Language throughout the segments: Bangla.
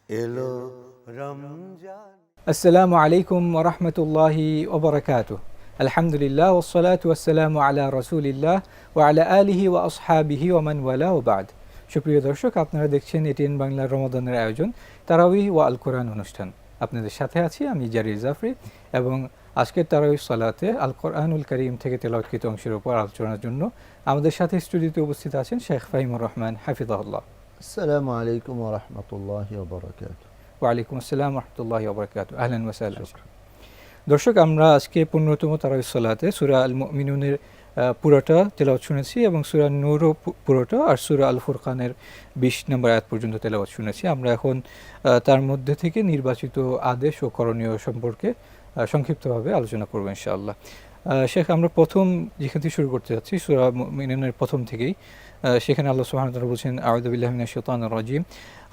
এলো রমজান। আসসালামু আলাইকুম ওয়া রাহমাতুল্লাহি ওয়া বারাকাতুহু। আলহামদুলিল্লাহ ওয়াসসালাতু ওয়াসসালামু আলা রাসূলিল্লাহ ওয়া আলা আলিহি ওয়া আসহাবিহি ওয়া মান ওয়ালা ওয়া বা'দ। সুপ্রিয় দর্শক, আপনারা দেখছেন এটিএন বাংলার রমাদানের আয়োজন তারাউইহ ওয়া আল কোরআন অনুষ্ঠান। আপনাদের সাথে আছি আমি জারির জাফরি, এবং আজকের তারাউইহ সালাতে আল কোরআনুল কারীম থেকে তেলাওয়াতকৃত অংশের উপর আলোচনার জন্য আমাদের সাথে স্টুডিওতে উপস্থিত আছেন শেখ ফাহিমুর রহমান হাফিজাহুল্লাহ। আসসালামু আলাইকুম ওয়া রাহমাতুল্লাহি ওয়া বারাকাতুহু। ওয়ালাইকুম আসসালাম ওয়া রাহমাতুল্লাহি ওয়া বারাকাতুহু। আহলান ওয়া সাহলান। দর্শক, আমরা আজকে 15তম তারাউইহ সালাতে সূরা আল মুমিনুনের পুরোটা তেলাওয়াত শুনেছি, এবং সূরা নূরও পুরোটা, আর সূরা আল ফুরকানের 20 নম্বর আয়াত পর্যন্ত তেলাওয়াত শুনেছি। আমরা এখন তার মধ্যে থেকে নির্বাচিত আদেশ ও করণীয় সম্পর্কে সংক্ষিপ্তভাবে আলোচনা করব ইনশাআল্লাহ। শেখ, আমরা প্রথম যেখান থেকে শুরু করতে যাচ্ছি সূরা মুমিনুনের প্রথম থেকেই, সেখানে আল্লাহ সুবহানাহু ওয়া তাআলা বলছেন, আউযু বিল্লাহি মিনাশ শাইতানির রাজীম,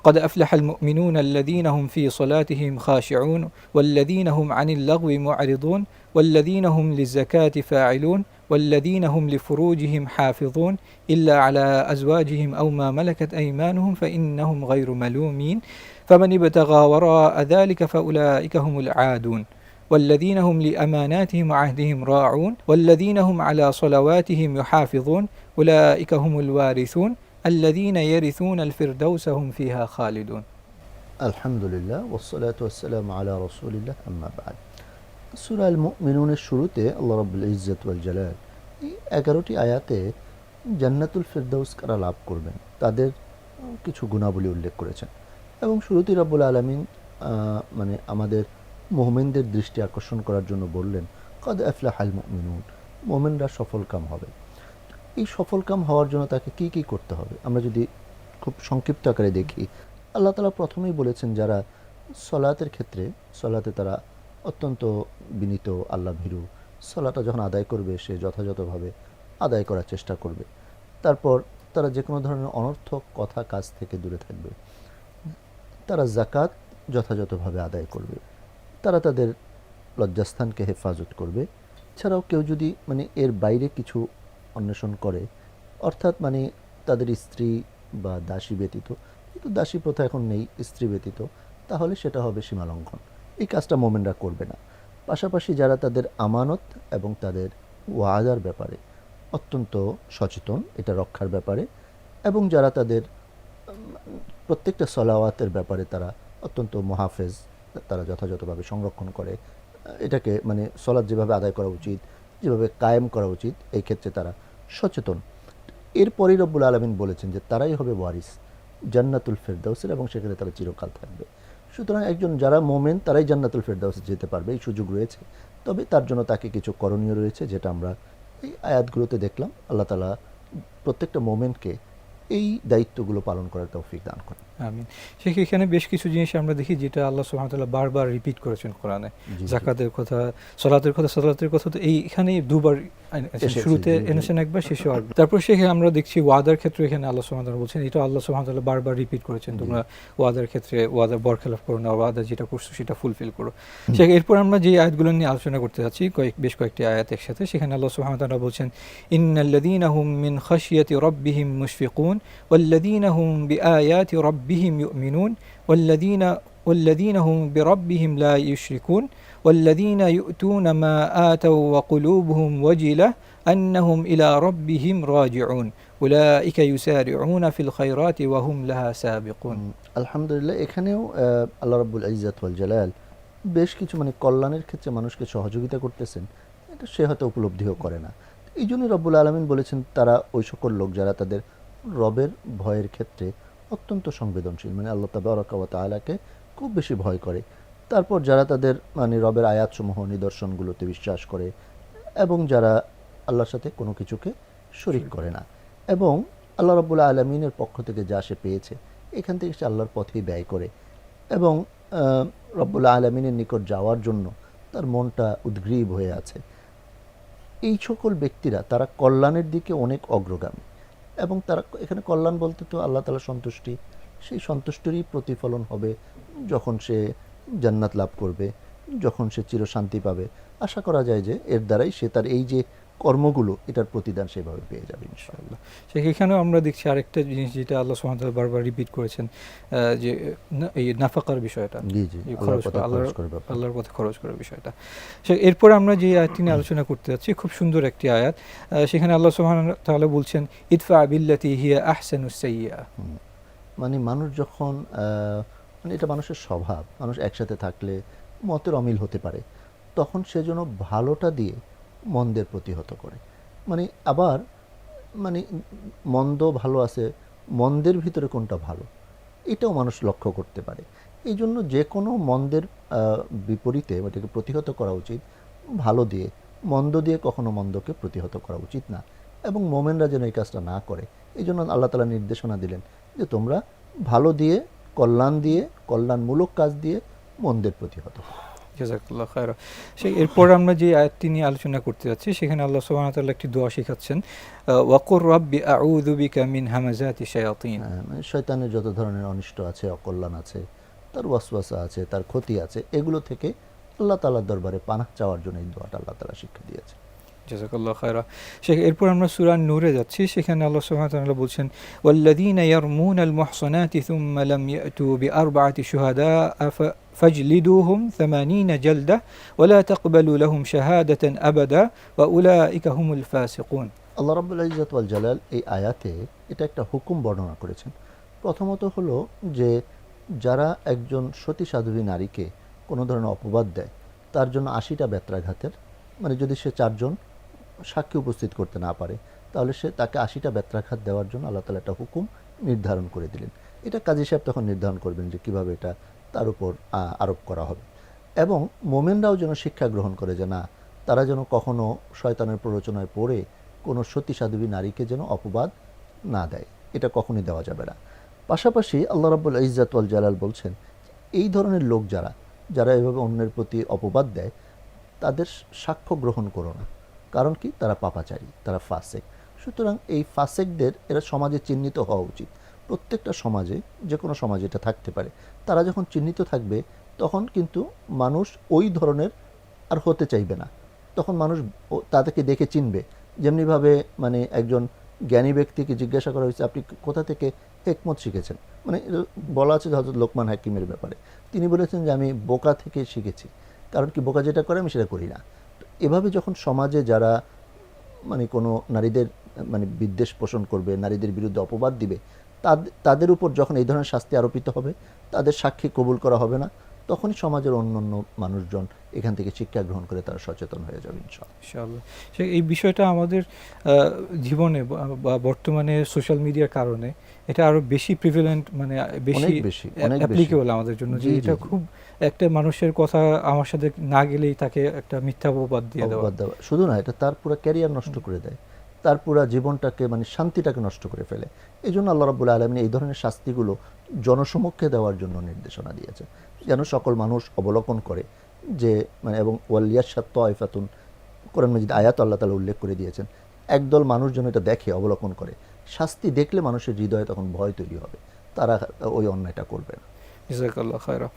قد أفلح المؤمنون الذين هم في صلاتهم خاشعون والذين هم عن اللغو معرضون والذين هم للزكاة فاعلون والذين هم لفروجهم حافظون إلا على أزواجهم أو ما ملكت أيمانهم فإنهم غير ملومين فمن ابتغى وراء ذلك فأولئك هم العادون والذين هم لأماناتهم وعهدهم راعون والذين هم على صلواتهم يحافظون أولئك هم الوارثون الذين يرثون الفردوس هم فيها خالدون. আলহামদুলিল্লাহ ওয়াসসালাতু ওয়াসসালামু আলা রাসূলিল্লাহ, আম্মা বা'দ। সূরা আল মুমিনুনের শুরুতে আল্লাহ রাব্বুল ইজ্জত ওয়াল জালাল এই 11টি আয়াতে জান্নাতুল ফিরদাউস কারা লাভ করবেন তাদের কিছু গুণাবলী উল্লেখ করেছেন, এবং শুরুতেই রব্বুল আলামিন মানে আমাদের মুমিনদের দৃষ্টি আকর্ষণ করার জন্য বললেন, কদ আফলাহাল মুমিনুন, মুমিনরা সফলকাম হবে। এই সফলকাম হওয়ার জন্য তাকে কি কি করতে হবে আমরা যদি খুব সংক্ষিপ্ত আকারে দেখি, আল্লাহ তাআলা প্রথমেই বলেছেন যারা সলাতের ক্ষেত্রে সলাতে তারা অত্যন্ত বিনীত, আল্লাহ ভীরু, সলাটা যখন আদায় করবে সে যথাযথভাবে আদায় করার চেষ্টা করবে। তারপর তারা যে কোনো ধরনের অনর্থক কথা কাজ থেকে দূরে থাকবে, তারা যাকাত যথাযথভাবে আদায় করবে, তারা তাদের লজ্জাস্থানকে হেফাজত করবে। ছাড়াও কেউ যদি এর বাইরে কিছু অন্বেষণ করে, অর্থাৎ তাদের স্ত্রী বা দাসী ব্যতীত, কিন্তু দাসী প্রথা এখন নেই, স্ত্রী ব্যতীত, তাহলে সেটা হবে সীমালঙ্ঘন। এই কাজটা মোমেনরা করবে না। পাশাপাশি যারা তাদের আমানত এবং তাদের ওয়াদার ব্যাপারে অত্যন্ত সচেতন, এটা রক্ষার ব্যাপারে, এবং যারা তাদের প্রত্যেকটা সলাওয়াতের ব্যাপারে তারা অত্যন্ত মুহাফেজ, তারা যথাযথভাবে সংরক্ষণ করে, এটাকে সলাৎ যেভাবে আদায় করা উচিত, যেভাবে কায়েম করা উচিত, এই ক্ষেত্রে তারা সচেতন। এরপরই রব্বুল আলামিন বলেছেন যে তারাই হবে ওয়ারিস জান্নাতুল ফেরদাউসের, এবং সেখানে তারা চিরকাল থাকবে। সুতরাং একজন যারা মোমেন তারাই জান্নাতুল ফেরদাউসে যেতে পারবে, এই সুযোগ রয়েছে। তবে তার জন্য তাকে কিছু করণীয় রয়েছে, যেটা আমরা এই আয়াতগুলোতে দেখলাম। আল্লাহ তাআলা প্রত্যেকটা মোমেনকে এই দায়িত্বগুলো পালন করার তৌফিক দান করেন। আমিন। সেখানে বেশ কিছু জিনিস আমরা দেখি যেটা আল্লাহ সুবহানাহু ওয়া তাআলা বারবার রিপিট করেছেন কোরআনে। যাকাতের কথা, সালাতের কথা, তো এইখানেই দুবার শুরুতে এনেছেন, একবার শেষে একবার। তারপর সেখানে আমরা দেখছি ওয়াদার ক্ষেত্রে এখানে আল্লাহ সুবহানাহু ওয়া তাআলা বলছেন, এটা আল্লাহ সুবহানাহু ওয়া তাআলা বারবার রিপিট করেছেন, তোমরা ওয়াদার ক্ষেত্রে ওয়াদার বরখেলাপ করো না, ওয়াদা যেটা করছো সেটা ফুলফিল করো। এরপর আমরা যে আয়াতগুলো নিয়ে আলোচনা করতে যাচ্ছি, বেশ কয়েকটি আয়াত একসাথে, সেখানে আল্লাহ সুবহানাহু ওয়া তাআলা বলছেন, ইন্নাল্লাযীনা হুম মিন খাশিয়াতি রাব্বিহিম মুশফিকুন ওয়াল্লাযীনা হুম বিআয়াতি রাব্বিহিম يؤمنون والذين هم بربهم لا يشركون والذين يؤتون ما آتوا وقلوبهم وجلة أنهم إلى ربهم راجعون أولئك يسارعون في الخيرات وهم لها سابقون. আলহামদুলিল্লাহ, এখানেও আল্লাহ রাব্বুল ইজ্জত ওয়াল জালাল বেশ কিছু কল্যাণের ক্ষেত্রে মানুষকে সহযোগিতা করতেছেন, এটা সে হয়তো উপলব্ধিও করে না। এই জন্যই রব্বুল আলামিন বলেছেন তারা ওই সকল লোক যারা তাদের রবের ভয়ের ক্ষেত্রে অত্যন্ত সংবেদনশীল, আল্লাহ তাবারাকা ওয়া তাআলাকে খুব বেশি ভয় করে। তারপর যারা তাদের রবের আয়াতসমূহ, নিদর্শনগুলোতে বিশ্বাস করে, এবং যারা আল্লাহর সাথে কোনো কিছুকে শরীক করে না, এবং আল্লাহ রাব্বুল আলামিনের পক্ষ থেকে যা সে পেয়েছে এখান থেকে সে আল্লাহর পথেই ব্যয় করে, এবং রব্বুল আলামিনের নিকট যাওয়ার জন্য তার মনটা উদ্গ্রীব হয়ে আছে। এই সকল ব্যক্তিরা তারা কল্যাণের দিকে অনেক অগ্রগামী, এবং তারা এখানে কল্যাণ বলতে তো আল্লাহ তাআলার সন্তুষ্টি, সেই সন্তুষ্টিরই প্রতিফলন হবে যখন সে জান্নাত লাভ করবে, যখন সে চিরশান্তি পাবে। আশা করা যায় যে এর দ্বারাই সে তার এই যে কর্মগুলো এটার প্রতিদান সেভাবে পেয়ে যাবে ইনশাআল্লাহ। সেখানেও আমরা দেখছি আরেকটা জিনিস যেটা আল্লাহ সুবহানাহু ওয়া তাআলা বারবার রিপিট করেছেন, যে এই নাফাকার বিষয়টা, জি জি, এই আল্লাহর খরচ পথে করা, খরচ করে ব্যাপার। আল্লাহর পথে খরচ করার বিষয়টা। এরপর আমরা যে আয়াতটি নিয়ে আলোচনা করতে যাচ্ছি, খুব সুন্দর একটি আয়াত। সেখানে আল্লাহ সুবহানাহু ওয়া তাআলা বলছেন, ইদফা বিল্লাতি হিয়া আহসানুস সাইয়্যা। মানে মানুষ যখন মানে এটা মানুষের স্বভাব, মানুষ একসাথে থাকলে মতের অমিল হতে পারে, তখন সে যেন ভালোটা দিয়ে মন্দের প্রতিহত করে। মানে আবার মানে মন্দ ভালো আছে, মন্দের ভিতরে কোনটা ভালো এটাও মানুষ লক্ষ্য করতে পারে। এই জন্য যে কোনো মন্দের বিপরীতে ওটাকে প্রতিহত করা উচিত ভালো দিয়ে, মন্দ দিয়ে কখনো মন্দকে প্রতিহত করা উচিত না। এবং মোমেনরা যেন এই কাজটা না করে, এই জন্য আল্লাহ তাআলা নির্দেশনা দিলেন যে তোমরা ভালো দিয়ে, কল্যাণমূলক কাজ দিয়ে মন্দের প্রতিহত করো। জাযাকাল্লাহু খায়রা। এরপর আমরা যে আয়াতটি নিয়ে আলোচনা করতে যাচ্ছি, সেখানে আল্লাহ সুবহানাহু ওয়া তাআলা একটি দোয়া শেখাচ্ছেন, ওয়াকুর রাব্বি আউযু বিকা মিন হামাযাতি শায়াতিন। মানে শয়তানের যত ধরনের অনিষ্ট আছে, অকল্যাণ আছে, তার ওয়াসওয়াসা আছে, তার ক্ষতি আছে, এগুলো থেকে আল্লাহ তাআলার দরবারে পানাহ চাওয়ার জন্য এই দোয়াটা আল্লাহ তাআলা শিক্ষা দিয়েছে। জাযাকাল্লাহু খায়রা। এরপর আমরা সূরা নূরে যাচ্ছি, সেখানে আল্লাহ সুবহানাহু ওয়া তাআলা বলছেন, ওয়াল্লাযীনা ইয়ারমুনাল মুহসানাতি সুম্মা লাম ইয়াতু বিআরবা'তি শুহাদা ফাজলিদুহুম 80 জালদা ওয়ালা তাকবালু লাহুম শাহাদাতান আবাদা ওয়া উলাইকা হুমুল ফাসিকুন। আল্লাহ রাব্বুল ইজ্জত ওয়াল জালাল এই আয়াতে এটা একটা হুকুম বর্ণনা করেছেন। প্রথমত হলো যে যারা একজন সতী সাধ্বী নারীকে কোনো ধরনের অপবাদ দেয়, তার জন্য 80টা বেত্রাঘাতের, মানে যদি সে 4 জন সাক্ষী উপস্থিত করতে না পারে, তাহলে তাকে 80টা বেত্রাঘাত দেওয়ার জন্য আল্লাহ তাআলা একটা হুকুম নির্ধারণ করে দিলেন। এটা কাজী সাহেব তখন নির্ধারণ করবেন যে কিভাবে এটা তার উপর আরোপ করা হবে। এবং মোমেনরাও যেন শিক্ষা গ্রহণ করে যে না, তারা যেন কখনো শয়তানের প্ররোচনায় পড়ে কোনো সতী সাধ্বী নারীকে যেন অপবাদ না দেয়, এটা কখনই দেওয়া যাবে না। পাশাপাশি আল্লাহ রাব্বুল ইজ্জত ওয়াল জালাল বলছেন, এই ধরনের লোক যারা এভাবে অন্যের প্রতি অপবাদ দেয়, তাদের সাক্ষ্য গ্রহণ করো না। কারণ কি? তারা পাপাচারী, তারা ফাসেক। সুতরাং এই ফাসেকদের এরা সমাজে চিহ্নিত হওয়া উচিত। প্রত্যেকটা সমাজে, যে কোনো সমাজে এটা থাকতে পারে। তারা যখন চিহ্নিত থাকবে, তখন কিন্তু মানুষ ওই ধরনের আর হতে চাইবে না। তখন মানুষ তাদেরকে দেখে চিনবে। যেমনিভাবে মানে একজন জ্ঞানী ব্যক্তিকে জিজ্ঞাসা করা হয়েছে, আপনি কোথা থেকে হিকমত শিখেছেন? মানে বলা আছে হযরত লোকমান হাকিমের ব্যাপারে, তিনি বলেছেন যে আমি বোকা থেকে শিখেছি। কারণ কি? বোকা যেটা করে আমি সেটা করি না। তো এভাবে যখন সমাজে যারা মানে কোনো নারীদের মানে বিদ্বেষ পোষণ করবে, নারীদের বিরুদ্ধে অপবাদ দিবে, তাদের উপর যখন এই ধরনের শাস্তি আরোপিত হবে, তাদের সাক্ষী কবুল করা হবে না, তখনই সমাজের অন্যান্য মানুষজন এখান থেকে শিক্ষা গ্রহণ করে তারা সচেতন হয়ে যাবে ইনশাআল্লাহ। এই বিষয়টা আমাদের জীবনে বা বর্তমানে সোশ্যাল মিডিয়ার কারণে এটা আরো বেশি প্রিভ্যালেন্ট, মানে বেশি অ্যাপ্লিকেবল আমাদের জন্য, যে এটা খুব একটা মানুষের কথা আমার সাথে না গেলেই তাকে একটা মিথ্যা অপবাদ দিয়ে দেওয়া। শুধু না, এটা তার পুরো ক্যারিয়ার নষ্ট করে দেয়, তার পুরো জীবনটাকে মানে শান্তিটাকে নষ্ট করে ফেলে। এই জন্য আল্লাহ রাব্বুল আলামিন এই ধরনের শাস্তিগুলো জনসমক্ষে দেওয়ার জন্য নির্দেশনা দিয়েছে, যেন সকল মানুষ অবলোকন করে যে মানে, এবং ওয়ালিয়াশাত তাইফাতুন, কোরআন মাজিদ আয়াত আল্লাহ তাআলা উল্লেখ করে দিয়েছেন, একদল মানুষ যেন এটা দেখে, অবলোকন করে। শাস্তি দেখলে মানুষের হৃদয়ে তখন ভয় তৈরি হবে, তারা ওই অন্যায়টা করবে না। জাযাকাল্লাহু খায়রা।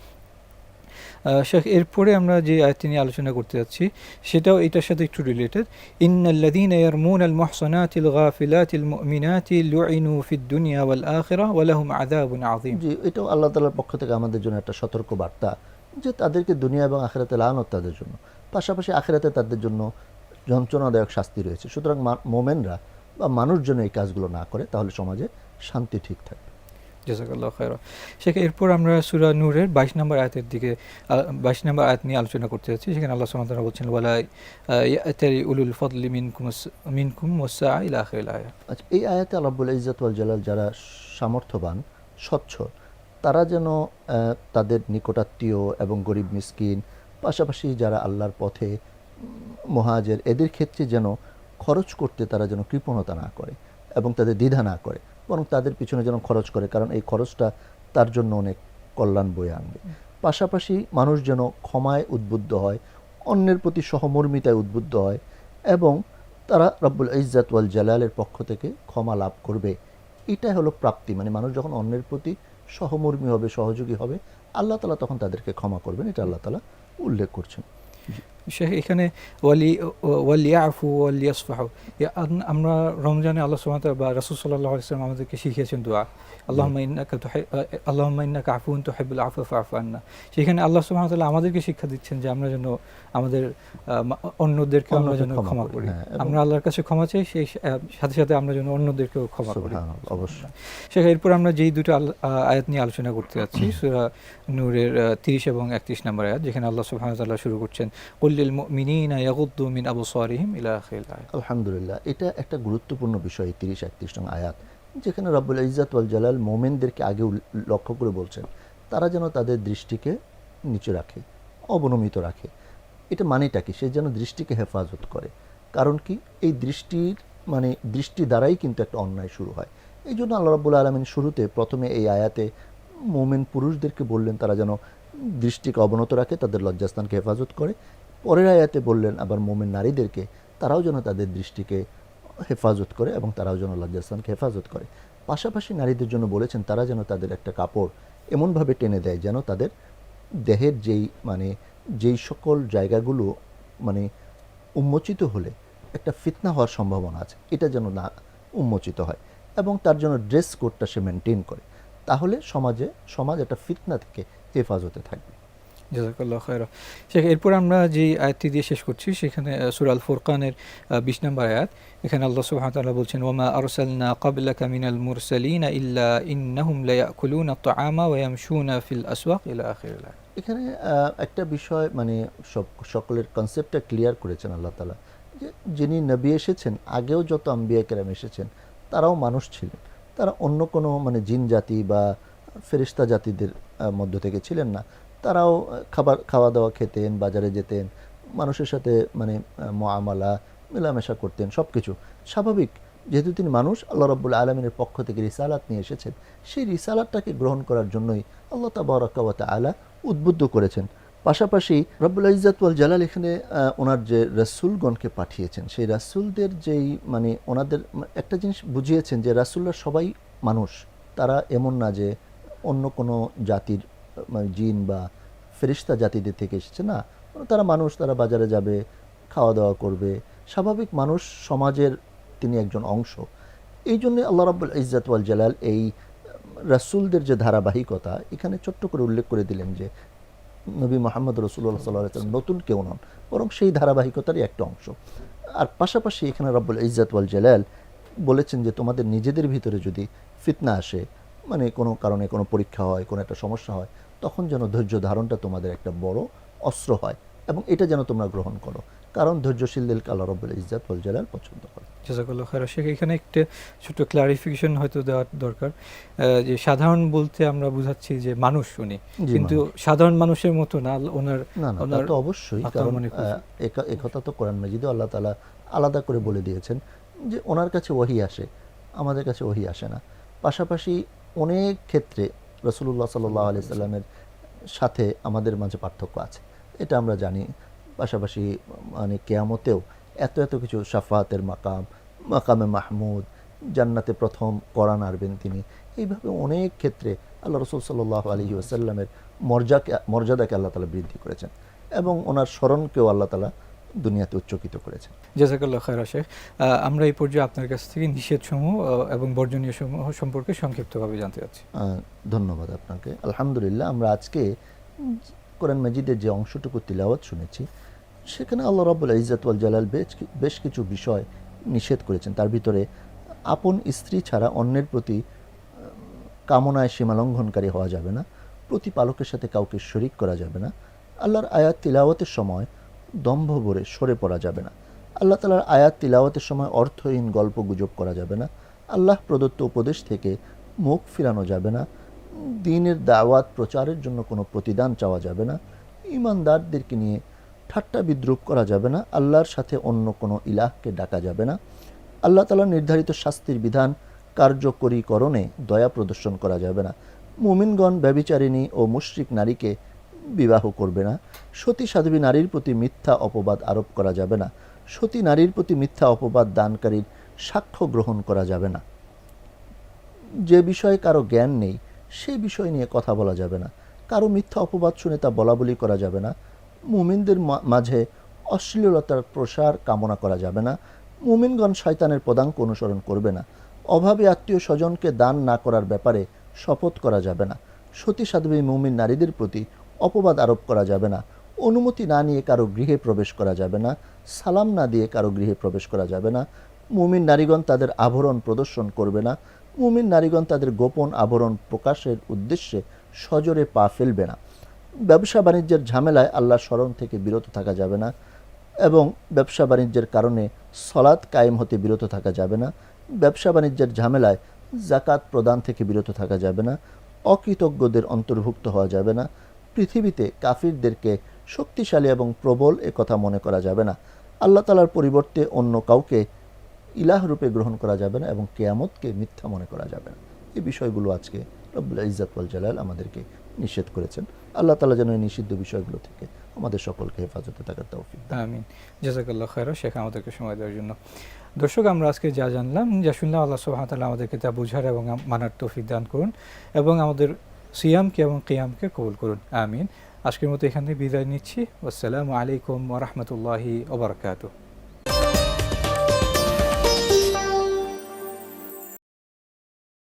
এরপরে আমরা যে আয়াতটি নিয়ে আলোচনা করতে যাচ্ছি, সেটাও এটার সাথে একটু রিলেটেড। ইন্নাল্লাযীনা ইয়ারমুনাল মুহসানাতিল গাফিলাতিল মুমিনাতি লুইনু ফিদ দুনিয়া ওয়াল আখিরাহ ওয়া লাহুম আযাবুন আযীম। জি, এটাও আল্লাহ তাআলার পক্ষ থেকে আমাদের জন্য একটা সতর্ক বার্তা যে তাদেরকে দুনিয়া এবং আখিরাতে লানত তাদের জন্য, পাশাপাশি আখিরাতে তাদের জন্য যন্ত্রণাদায়ক শাস্তি রয়েছে। সুতরাং মোমেনরা বা মানুষজন এই কাজগুলো না করে, তাহলে সমাজে শান্তি ঠিক থাকবে। জাযাকাল্লাহু খায়রা। এরপর আমরা সূরা নূরের 22 নম্বর আয়াতের দিকে 22 নম্বর আয়াত নিয়ে আলোচনা করতে যাচ্ছি। সেখানে আল্লাহ সুবহানাহু ওয়া তাআলা বলছেন, ওয়ালা ইয়াতারি উলুল ফাদলি মিনকুম ওয়াসআ ইলা আখিরিল আয়াত। আচ্ছা, এই আয়াতে আল্লাহ রাব্বুল ইজ্জত ওয়াল জালাল যারা সামর্থ্যবান, সচ্ছল, তারা যেন তাদের নিকটাত্মীয় এবং গরিব মিসকিন, পাশাপাশি যারা আল্লাহর পথে মুহাজির, এদের ক্ষেত্রে যেন খরচ করতে তারা যেন কৃপণতা না করে এবং তাদের দ্বিধা না করে, বরং তাদের পিছনে যেন খরচ করে, কারণ এই খরচটা তার জন্য অনেক কল্যাণ বয়ে আনবে। পাশাপাশি মানুষ যেন ক্ষমায় উদ্বুদ্ধ হয়, অন্যের প্রতি সহমর্মিতায় উদ্বুদ্ধ হয়, এবং তারা রব্বুল ইজ্জত ওয়াল জালালের পক্ষ থেকে ক্ষমা লাভ করবে। এটাই হলো প্রাপ্তি। মানে মানুষ যখন অন্যের প্রতি সহমর্মী হবে, সহযোগী হবে, আল্লাহ তাআলা তখন তাদেরকে ক্ষমা করবেন। এটা আল্লাহ তাআলা উল্লেখ করছেন। শেখ এখানে ওয়ালিয়াফু ওয়ালিয়াসফাহু, আমরা রমজানে আল্লাহ সুবহানাহু ওয়া তাআলা বা রাসূল সাল্লাল্লাহু আলাইহি ওয়াসাল্লাম আমাদেরকে শিখিয়েছেন দোয়া, আল্লাহুম্মা ইন্নাকা আফুউন তুহিব্বুল আফওয়া ফাআফু আন্না। সেখানে আল্লাহ সুবহানাহু ওয়া তাআলা আমাদেরকে শিক্ষা দিচ্ছেন যে আমরা যেন আমাদের অন্যদেরকে আমরা যেন ক্ষমা করি, আমরা আল্লাহর কাছে ক্ষমা চাই, সেই সাথে সাথে আমরা যেন অন্যদেরকেও ক্ষমা করি। অবশ্যই। সেখানে এরপর আমরা যেই দুটো আয়াত নিয়ে আলোচনা করতে যাচ্ছি, সূরা নূরের 30 এবং 31 নম্বর আয়াত, যেখানে আল্লাহ সুবহানাহু ওয়া তাআলা শুরু করছেন কুল লিল মুমিনিনা ইয়াগুদ্দু মিন আবসারিহিম ইলা আখিরিল আয়াত। আলহামদুলিল্লাহ, এটা একটা গুরুত্বপূর্ণ বিষয় 30-31 নং আয়াত, যেখানে রব্বুল ইজ্জত ওয়াল জালাল মুমিনদেরকে আগে লক্ষ্য করে বলছেন তারা যেন তাদের দৃষ্টিকে নিচে রাখে, অবনমিত রাখে। এটা মানেটা কি? সে যেন দৃষ্টিকে হেফাজত করে। কারণ কি? এই দৃষ্টি দ্বারাই কিন্তু একটা অন্যায় শুরু হয়। এই জন্য আল্লাহ রাব্বুল আলামিন শুরুতে প্রথমে এই আয়াতে মুমিন পুরুষদেরকে বললেন তারা যেন দৃষ্টিকে অবনত রাখে, তাদের লজ্জাস্থানকে হেফাজত করে। পরের আয়াতে বললেন আবার মুমিন নারীদেরকে তারাও যেন তাদের দৃষ্টিকে হেফাজত করে এবং তারাও যেন লজ্জাস্থানকে হেফাজত করে। পাশাপাশি নারীদের জন্য বলেছেন তারা যেন তাদের একটা কাপড় এমনভাবে টেনে দেয় যেন তাদের দেহের যেই সকল জায়গাগুলো উন্মোচিত হলে একটা ফিতনা হওয়ার সম্ভাবনা আছে, এটা যেন না উন্মোচিত হয়, এবং তার জন্য ড্রেস কোডটা সে মেনটেন করে। তাহলে সমাজ একটা ফিতনা থেকে হেফাজতে থাকবে। জাযাকাল্লাহু খায়রা। এরপর আমরা যে আয়াতটি দিয়ে শেষ করছি, সেখানে সূরা আল ফুরকানের 20 নম্বর আয়াত। এখানে আল্লাহ সুবহানাহু ওয়া তাআলা বলছেন ওয়ামা আরসালনা ক্বাবলাকা মিনাল মুরসালিনা ইল্লা ইন্নাহুম লায়াকুলুনা আত-তাআমা ওয়া ইয়ামশুনা ফিল আসওয়াক ইলা আখিরিল আয়াত। এখানে একটা বিষয় সকলের কনসেপ্টটা ক্লিয়ার করেছেন আল্লাহ তাআলা, যে যিনি নবী এসেছেন, আগেও যত আম্বিয়া কেরাম এসেছেন তারাও মানুষ ছিলেন, তারা অন্য কোনো জিন জাতি বা ফেরেশতা জাতিদের মধ্য থেকে ছিলেন না। তারাও খাওয়া দাওয়া খেতেন, বাজারে যেতেন, মানুষের সাথে মুআমালা মেলামেশা করতেন, সব কিছু স্বাভাবিক। যেহেতু তিনি মানুষ, আল্লাহ রাব্বুল আলামিনের পক্ষ থেকে রিসালাত নিয়ে এসেছেন, সেই রিসালাতটাকে গ্রহণ করার জন্যই আল্লাহ তাবারাকা ওয়া তাআলা উদ্বুদ্ধ করেছেন। পাশাপাশি রব্বুল ইজ্জত ওয়াল জালাল এখানে ওনার যে রাসূলগণকে পাঠিয়েছেন, সেই রাসূলদের যেই ওনাদের একটা জিনিস বুঝিয়েছেন যে রাসূলরা সবাই মানুষ, তারা এমন না যে অন্য কোনো জাতির জিন বা ফেরেশতা জাতিদের থেকে এসেছে, না, তারা মানুষ, তারা বাজারে যাবে, খাওয়া দাওয়া করবে, স্বাভাবিক মানুষ সমাজের তিনি একজন অংশ। এই জন্যে আল্লাহ রাব্বুল ইজ্জত ওয়াল জালাল এই রাসূলদের যে ধারাবাহিকতা এখানে ছোট্ট করে উল্লেখ করে দিলেন যে নবী মুহাম্মদ রাসূলুল্লাহ সাল্লাল্লাহু আলাইহি ওয়াসাল্লাম নতুন কেউ নন, বরং সেই ধারাবাহিকতারই একটা অংশ। আর পাশাপাশি এখানে রাব্বুল ইজ্জত ওয়াল জালাল বলেছেন যে তোমাদের নিজেদের ভিতরে যদি ফিতনা আসে, কোনো কারণে কোনো পরীক্ষা হয়, কোনো একটা সমস্যা হয়, তখন যেন ধৈর্য ধারণটা তোমাদের একটা বড় অস্ত্র হয়, এবং এটা যেন তোমরা গ্রহণ করো, কারণ ধৈর্যশীলদেরকে আল্লাহ রাব্বুল ইজ্জত ওয়াল জালাল পছন্দ করে। জাযাকাল্লাহু খায়রা। এখানে একটা ছোট ক্লারিফিকেশন হয়তো দেওয়া দরকার, যে সাধারণ বলতে আমরা বুঝাচ্ছি যে মানুষ উনি, কিন্তু সাধারণ মানুষের মতো না, ওনার তা তো অবশ্যই, কারণ একথা তো কোরআন মাজিদে আল্লাহ তাআলা আলাদা করে বলে দিয়েছেন যে ওনার কাছে ওহী আসে, আমাদের কাছে ওহী আসে না। পাশাপাশি অনেক ক্ষেত্রে রাসূলুল্লাহ সাল্লাল্লাহু আলাইহি সাল্লামের সাথে আমাদের মাঝে পার্থক্য আছে, এটা আমরা জানি। পাশাপাশি কিয়ামতেও এত কিছু, শাফাতের মাকামে মাহমুদ, জান্নাতে প্রথম কোরআন আনবেন তিনি, এইভাবে অনেক ক্ষেত্রে আল্লাহ রাসূল সাল্লাল্লাহু আলাইহি ওয়াসাল্লামের মর্যাদাকে আল্লাহ তাআলা বৃদ্ধি করেছেন, এবং ওনার স্মরণকেও আল্লাহ তাআলা দুনিয়াতে উচ্চকিত করেছেন। জাযাকাল্লাহু খায়রা। শেখ, আমরা এই পর্যায়ে আপনার কাছ থেকে নিষেধসমূহ এবং বর্জনীয় সমূহ সম্পর্কে সংক্ষিপ্তভাবে জানতে চাচ্ছি। ধন্যবাদ আপনাকে। আলহামদুলিল্লাহ, আমরা আজকে কোরআন মাজিদের যে অংশটুকু তিলাওয়াত শুনেছি, সেখানে আল্লাহ রাব্বুল ইজ্জত ওয়াল জালাল বেশ কিছু বিষয় নিষেধ করেছেন। তার ভিতরে আপন স্ত্রী ছাড়া অন্যের প্রতি কামনায় সীমালঙ্ঘনকারী হওয়া যাবে না, প্রতিপালকের সাথে কাউকে শরিক করা যাবে না, আল্লাহর আয়াত তিলাওয়াতের সময় দম্ভ ভরে সরে পড়া যাবে না, আল্লাহ তাআলার আয়াত তিলাওয়াতের সময় অর্থহীন গল্প গুজব করা যাবে না, আল্লাহ প্রদত্ত উপদেশ থেকে মুখ ফিরানো যাবে না, দ্বীনের দাওয়াত প্রচারের জন্য কোনো প্রতিদান চাওয়া যাবে না, ঈমানদারদেরকে নিয়ে ঠাট্টা বিদ্রূপ করা যাবে না, আল্লাহর সাথে অন্য কোনো ইলাহকে ডাকা যাবে না, আল্লাহ তাআলার নির্ধারিত শাস্তির বিধান কার্যকরীকরণে দয়া প্রদর্শন করা যাবে না, মুমিনগণ ব্যভিচারিণী ও মুশরিক নারীকে বিবাহ করবে না, সতী সাধ্বী নারীর প্রতি মিথ্যা অপবাদ আরোপ করা যাবে না, সতী নারীর প্রতি মিথ্যা অপবাদ দানকারীর সাক্ষ্য গ্রহণ করা যাবে না, যে বিষয়ে কারো জ্ঞান নেই সেই বিষয় নিয়ে কথা বলা যাবে না, কারো মিথ্যা অপবাদ শুনে তা বলাবলি করা যাবে না, মুমিনদের মাঝে অশ্লীলতার প্রসার কামনা করা যাবে না। মুমিনগণ শয়তানের পদাঙ্ক অনুসরণ করবে না। অভাবী আত্মীয় স্বজনকে দান না করার ব্যাপারে শপথ করা যাবে না। সতী সাধ্বী মুমিন নারীদের প্রতি অপবাদ আরোপ করা যাবে না। অনুমতি না নিয়ে কারো গৃহে প্রবেশ করা যাবে না। সালাম না দিয়ে কারো গৃহে প্রবেশ করা যাবে না। মুমিন নারীগণ তাদের আভরণ প্রদর্শন করবে না। মুমিন নারীগণ তাদের গোপন আভরণ প্রকাশের উদ্দেশ্যে সজোরে পা ফেলবে না। ব্যবসা বাণিজ্যের ঝামেলায় আল্লাহর স্মরণ থেকে বিরত থাকা যাবে না এবং ব্যবসা বাণিজ্যের কারণে সলাৎ কায়েম হতে বিরত থাকা যাবে না। ব্যবসা বাণিজ্যের ঝামেলায় জাকাত প্রদান থেকে বিরত থাকা যাবে না। অকৃতজ্ঞদের অন্তর্ভুক্ত হওয়া যাবে না। পৃথিবীতে কাফিরদেরকে শক্তিশালী এবং প্রবল কথা মনে করা যাবে না। আল্লাহ তাআলার পরিবর্তে অন্য কাউকে ইলাহ রূপে গ্রহণ করা যাবে না এবং কিয়ামতকে মিথ্যা মনে করা যাবে না। এই বিষয়গুলো আজকে রব্বুল ইজ্জত ওয়াল জালাল আমাদেরকে নিষেধ করেছেন। আল্লাহ তাআলা যেন এই নিষিদ্ধ বিষয়গুলো থেকে আমাদের সকলকে হেফাজতে থাকার তৌফিক দেন। আমিন। জাযাকাল্লাহু খায়রা শেখ, আমাদেরকে সময় দেওয়ার জন্য। দর্শক, আমরা আজকে যা জানলাম, যা শুনলাম, আল্লাহ সুবহানাহু ওয়া তাআলা আমাদেরকে তা বুঝার এবং মানার তৌফিক দান করুন এবং আমাদের সিয়ামকে এবং কিয়ামকে কবুল করুন। আমিন। আজকের মতো এখানে বিদায় নিচ্ছি। আসসালামু আলাইকুম ওয়া রাহমাতুল্লাহি ওয়া বারাকাতুহু।